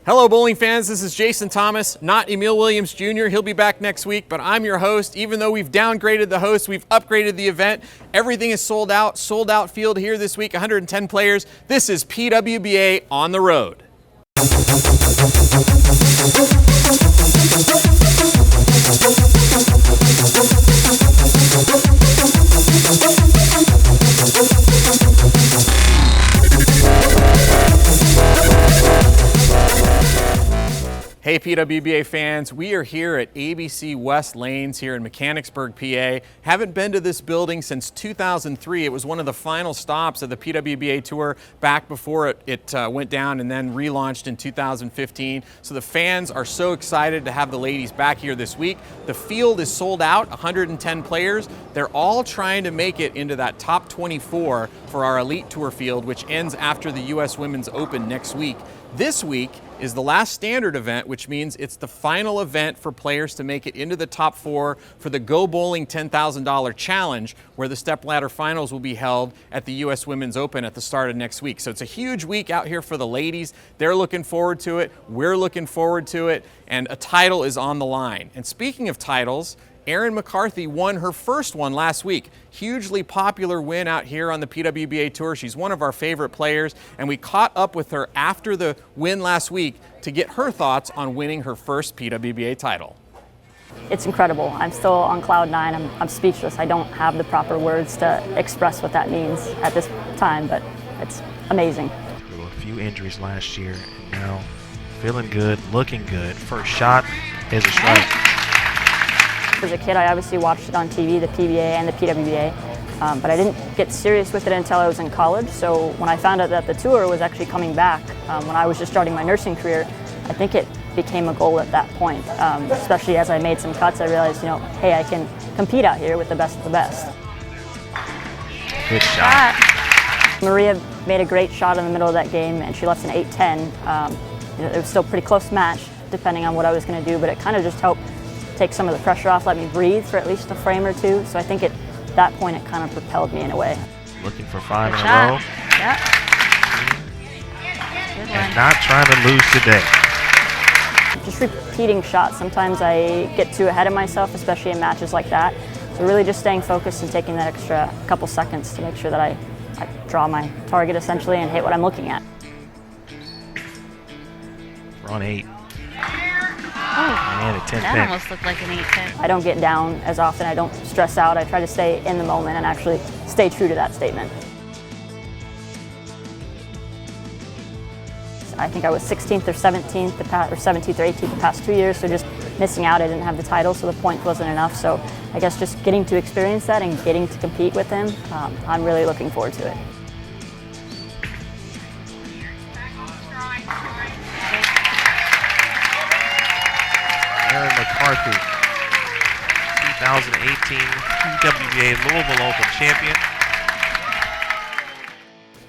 Hello, bowling fans. This is Jason Thomas, not Emil Williams Jr. He'll be back next week, but I'm your host. Even though we've downgraded the host, we've upgraded the event. Everything is sold out field here this week, 110 players. This is PWBA on the road. Hey PWBA fans, we are here at ABC West Lanes here in Mechanicsburg, PA. Haven't been to this building since 2003. It was one of the final stops of the PWBA Tour back before it went down and then relaunched in 2015. So the fans are so excited to have the ladies back here this week. The field is sold out, 110 players. They're all trying to make it into that top 24 for our Elite Tour field, which ends after the US Women's Open next week. This week is the last standard event, which means it's the final event for players to make it into the top 4 for the Go Bowling $10,000 Challenge, where the stepladder finals will be held at the US Women's Open at the start of next week. So it's a huge week out here for the ladies. They're looking forward to it. We're looking forward to it. And a title is on the line. And speaking of titles, Erin McCarthy won her first one last week. Hugely popular win out here on the PWBA Tour. She's one of our favorite players, and we caught up with her after the win last week to get her thoughts on winning her first PWBA title. It's incredible. I'm still on cloud nine. I'm speechless. I don't have the proper words to express what that means at this time, but it's amazing. There were a few injuries last year, and now feeling good, looking good. First shot is a strike. As a kid, I obviously watched it on TV, the PBA and the PWBA, but I didn't get serious with it until I was in college. So when I found out that the tour was actually coming back, when I was just starting my nursing career, I think it became a goal at that point. Especially as I made some cuts, I realized, hey, I can compete out here with the best of the best. Good shot. Maria made a great shot in the middle of that game, and she left an 8-10. It was still a pretty close match, depending on what I was going to do, but it kind of just helped take some of the pressure off, let me breathe for at least a frame or two. So I think at that point it kind of propelled me in a way. Looking for 5 in a row. Yep. And not trying to lose today. Just repeating shots. Sometimes I get too ahead of myself, especially in matches like that. So really just staying focused and taking that extra couple seconds to make sure that I draw my target essentially and hit what I'm looking at. We're on 8. Oh, and a 10 that pin. almost looked like an 8-10. I don't get down as often. I don't stress out. I try to stay in the moment and actually stay true to that statement. I think I was 16th or 17th, or 17th or 18th the past 2 years, so just missing out. I didn't have the title, so the point wasn't enough. So I guess just getting to experience that and getting to compete with him, I'm really looking forward to it. Erin McCarthy, 2018 PWBA Louisville Open champion.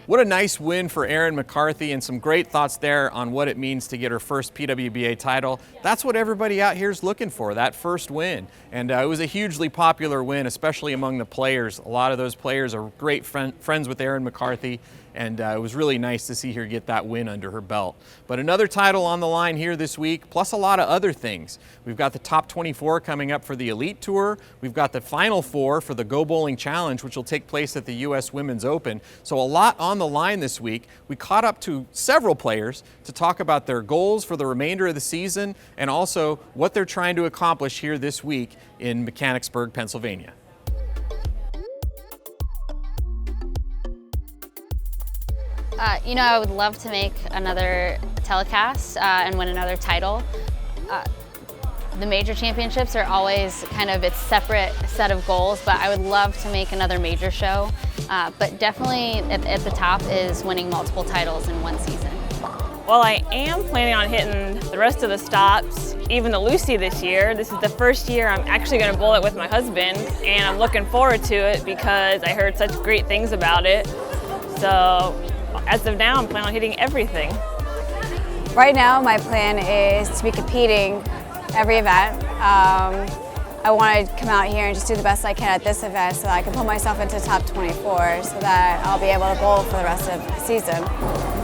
What a nice win for Erin McCarthy, and some great thoughts there on what it means to get her first PWBA title. That's what everybody out here is looking for, that first win. And it was a hugely popular win, especially among the players. A lot of those players are great friends with Erin McCarthy, and it was really nice to see her get that win under her belt. But another title on the line here this week, plus a lot of other things. We've got the top 24 coming up for the Elite Tour. We've got the final 4 for the Go Bowling Challenge, which will take place at the US Women's Open. So a lot on the line this week. We caught up to several players to talk about their goals for the remainder of the season and also what they're trying to accomplish here this week in Mechanicsburg, Pennsylvania. I would love to make another telecast and win another title. The major championships are always kind of its separate set of goals, but I would love to make another major show. But definitely at the top is winning multiple titles in one season. Well, I am planning on hitting the rest of the stops, even the Lucy this year. This is the first year I'm actually going to bowl it with my husband, and I'm looking forward to it because I heard such great things about it. So as of now, I'm planning on hitting everything. Right now, my plan is to be competing every event. I want to come out here and just do the best I can at this event so that I can put myself into top 24 so that I'll be able to bowl for the rest of the season.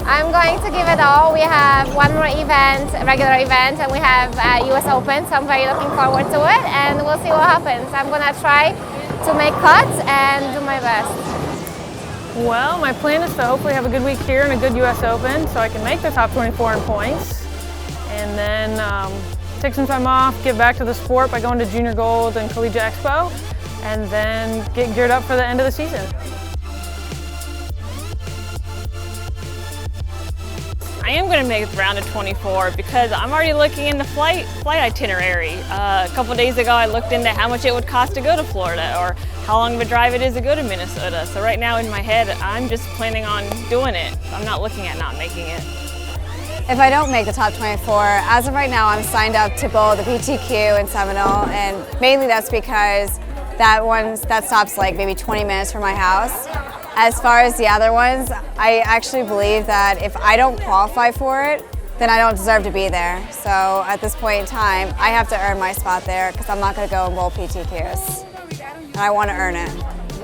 I'm going to give it all. We have one more event, a regular event, and we have US Open, so I'm very looking forward to it, and we'll see what happens. I'm going to try to make cuts and do my best. Well, my plan is to hopefully have a good week here and a good US Open so I can make the top 24 in points. And then take some time off, give back to the sport by going to Junior Gold and Collegiate Expo, and then get geared up for the end of the season. I am going to make it round to 24 because I'm already looking in the flight itinerary. A couple days ago I looked into how much it would cost to go to Florida or how long of a drive it is to go to Minnesota. So right now in my head I'm just planning on doing it. I'm not looking at not making it. If I don't make the top 24, as of right now, I'm signed up to bowl the PTQ in Seminole, and mainly that's because that stops like maybe 20 minutes from my house. As far as the other ones, I actually believe that if I don't qualify for it, then I don't deserve to be there. So at this point in time, I have to earn my spot there because I'm not going to go and bowl PTQs, and I want to earn it.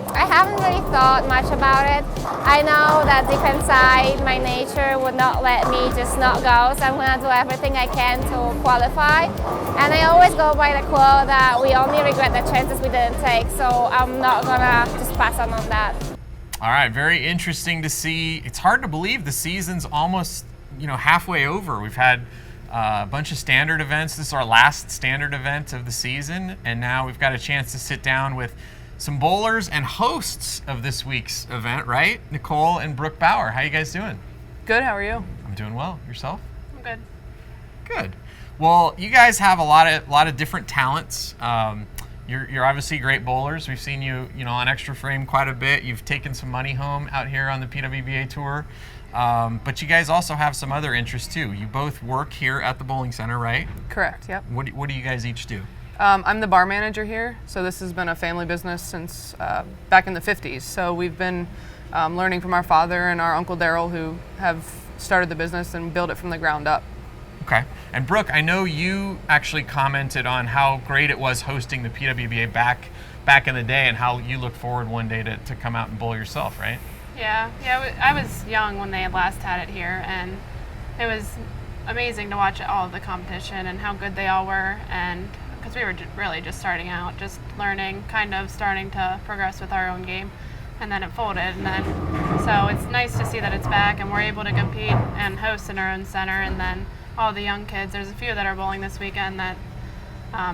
I haven't really thought much about it. I know that defense side, my nature would not let me just not go, so I'm going to do everything I can to qualify. And I always go by the quote that we only regret the chances we didn't take, so I'm not going to just pass on that. All right, very interesting to see. It's hard to believe the season's almost, halfway over. We've had a bunch of standard events. This is our last standard event of the season, and now we've got a chance to sit down with some bowlers and hosts of this week's event, right? Nicole and Brooke Bower. How you guys doing? Good, how are you? I'm doing well. Yourself? I'm good. Good. Well, you guys have a lot of different talents. You're obviously great bowlers. We've seen you, on Extra Frame quite a bit. You've taken some money home out here on the PWBA tour. But you guys also have some other interests too. You both work here at the bowling center, right? Correct, yep. What do you guys each do? I'm the bar manager here, so this has been a family business since back in the 50s. So we've been learning from our father and our Uncle Daryl, who have started the business and built it from the ground up. Okay. And Brooke, I know you actually commented on how great it was hosting the PWBA back in the day and how you look forward one day to come out and bowl yourself, right? Yeah, I was young when they last had it here, and it was amazing to watch all of the competition and how good they all were, and because we were really just starting out, just learning, kind of starting to progress with our own game, and then it folded, and then so it's nice to see that it's back and we're able to compete and host in our own center, and then all the young kids, there's a few that are bowling this weekend that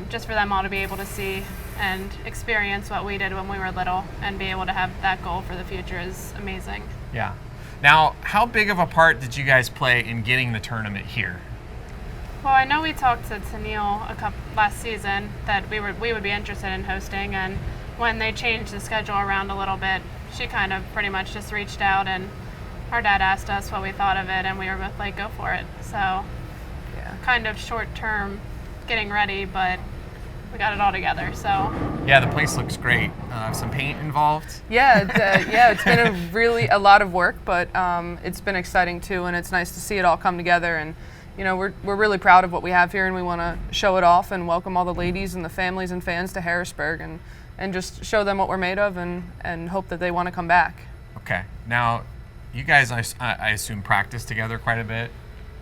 just for them all to be able to see and experience what we did when we were little and be able to have that goal for the future is amazing. Yeah. Now, how big of a part did you guys play in getting the tournament here? Well, I know we talked to Neil last season that we would be interested in hosting, and when they changed the schedule around a little bit, she kind of pretty much just reached out, and our dad asked us what we thought of it, and we were both like, go for it. So, yeah, kind of short term getting ready, but we got it all together. So yeah, the place looks great. Some paint involved. Yeah, it's been a lot of work, but it's been exciting too, and it's nice to see it all come together. And we're really proud of what we have here, and we want to show it off and welcome all the ladies and the families and fans to Harrisburg, and just show them what we're made of, and hope that they want to come back. Okay. Now, you guys, I assume, practice together quite a bit.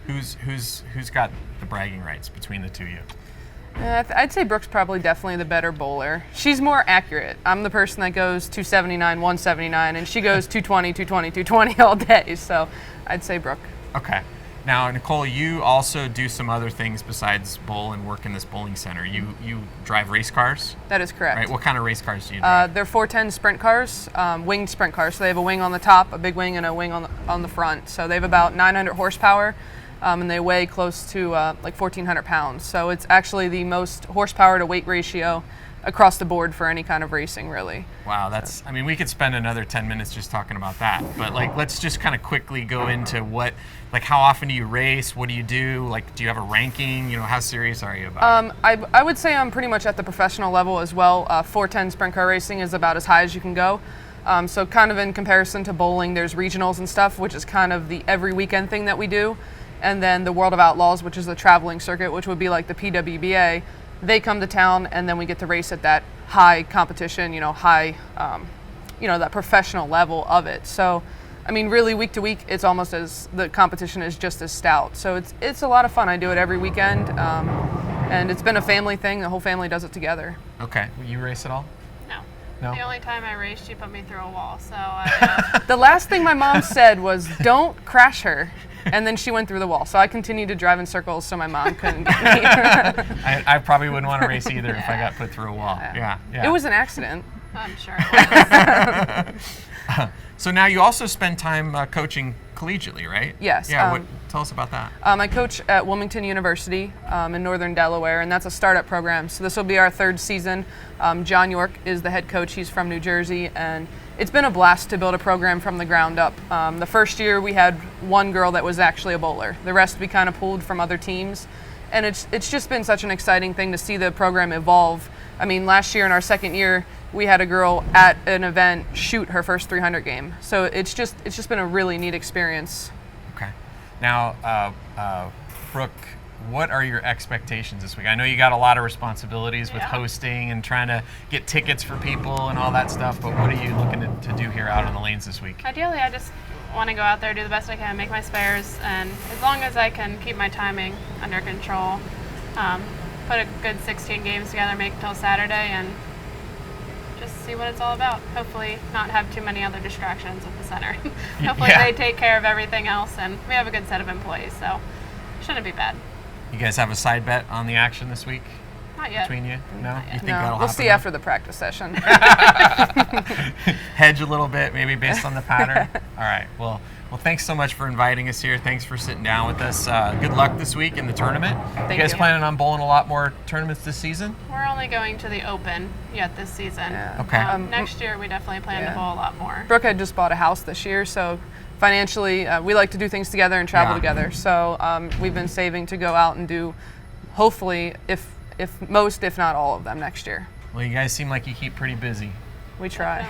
Who's got the bragging rights between the two of you? I'd say Brooke's probably definitely the better bowler. She's more accurate. I'm the person that goes 279, 179, and she goes 220, 220, 220 all day. So I'd say Brooke. Okay. Now, Nicole, you also do some other things besides bowl and work in this bowling center. You drive race cars? That is correct. Right. What kind of race cars do you drive? They're 410 sprint cars, winged sprint cars. So they have a wing on the top, a big wing, and a wing on the front. So they have about 900 horsepower. And they weigh close to like 1,400 pounds. So it's actually the most horsepower to weight ratio across the board for any kind of racing, really. Wow, we could spend another 10 minutes just talking about that. But let's just kind of quickly go into how often do you race? What do you do? Do you have a ranking? How serious are you about it? I would say I'm pretty much at the professional level as well. 410 sprint car racing is about as high as you can go. So kind of in comparison to bowling, there's regionals and stuff, which is kind of the every weekend thing that we do. And then the World of Outlaws, which is the traveling circuit, which would be like the PWBA. they come to town, and then we get to race at that high competition, high, that professional level of it. So, I mean, really week to week, it's almost as the competition is just as stout. So it's a lot of fun. I do it every weekend, and it's been a family thing. The whole family does it together. Okay. Will you race at all? No. The only time I raced, she put me through a wall. So the last thing my mom said was, "Don't crash her." And then she went through the wall. So I continued to drive in circles so my mom couldn't get me. I probably wouldn't want to race either if I got put through a wall. Yeah. It was an accident. I'm sure it was. So now you also spend time coaching collegially, right? Yes. Yeah. Tell us about that. I coach at Wilmington University in northern Delaware, and that's a startup program. So this will be our 3rd season. John York is the head coach. He's from New Jersey, and it's been a blast to build a program from the ground up. The first year we had one girl that was actually a bowler. The rest we kind of pulled from other teams, and it's just been such an exciting thing to see the program evolve. I mean, last year in our 2nd year, we had a girl at an event shoot her first 300 game. So it's just been a really neat experience. Okay. Now, Brooke, what are your expectations this week? I know you got a lot of responsibilities with hosting and trying to get tickets for people and all that stuff, but what are you looking to do here out on the lanes this week? Ideally, I just want to go out there, do the best I can, make my spares, and as long as I can keep my timing under control, put a good 16 games together, make it till Saturday, and just see what it's all about. Hopefully not have too many other distractions at the center. Hopefully they take care of everything else, and we have a good set of employees, so shouldn't be bad. You guys have a side bet on the action this week? Not yet. Between you? No? You think No, that'll we'll happen see now? after the practice session. Hedge a little bit, maybe based on the pattern. All right. Well, thanks so much for inviting us here. Thanks for sitting down with us. Good luck this week in the tournament. Thank you guys you. planning on bowling a lot more tournaments this season? We're only going to the Open yet this season. Yeah. Okay. Next year, we definitely plan to bowl a lot more. Brooke had just bought a house this year, so financially, we like to do things together and travel together. So we've been saving to go out and do, hopefully, if most, if not all of them next year. Well, you guys seem like you keep pretty busy. We try.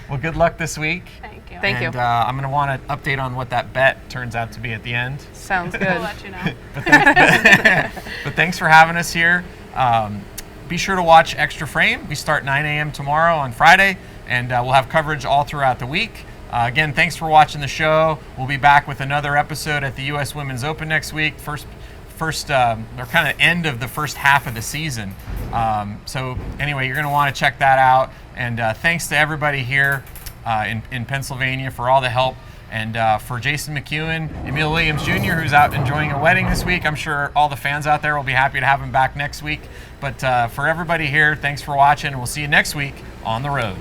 Well, good luck this week. Thank you. Thank you. And I'm going to want an update on what that bet turns out to be at the end. Sounds good. We'll let you know. But thanks for having us here. Be sure to watch Extra Frame. We start 9 a.m. tomorrow on Friday, and we'll have coverage all throughout the week. Again, thanks for watching the show. We'll be back with another episode at the U.S. Women's Open next week. First or kind of end of the first half of the season. So anyway, you're going to want to check that out. And thanks to everybody here in Pennsylvania for all the help. And for Jason McEwen, Emil Williams Jr., who's out enjoying a wedding this week. I'm sure all the fans out there will be happy to have him back next week. But for everybody here, thanks for watching, and we'll see you next week on the road.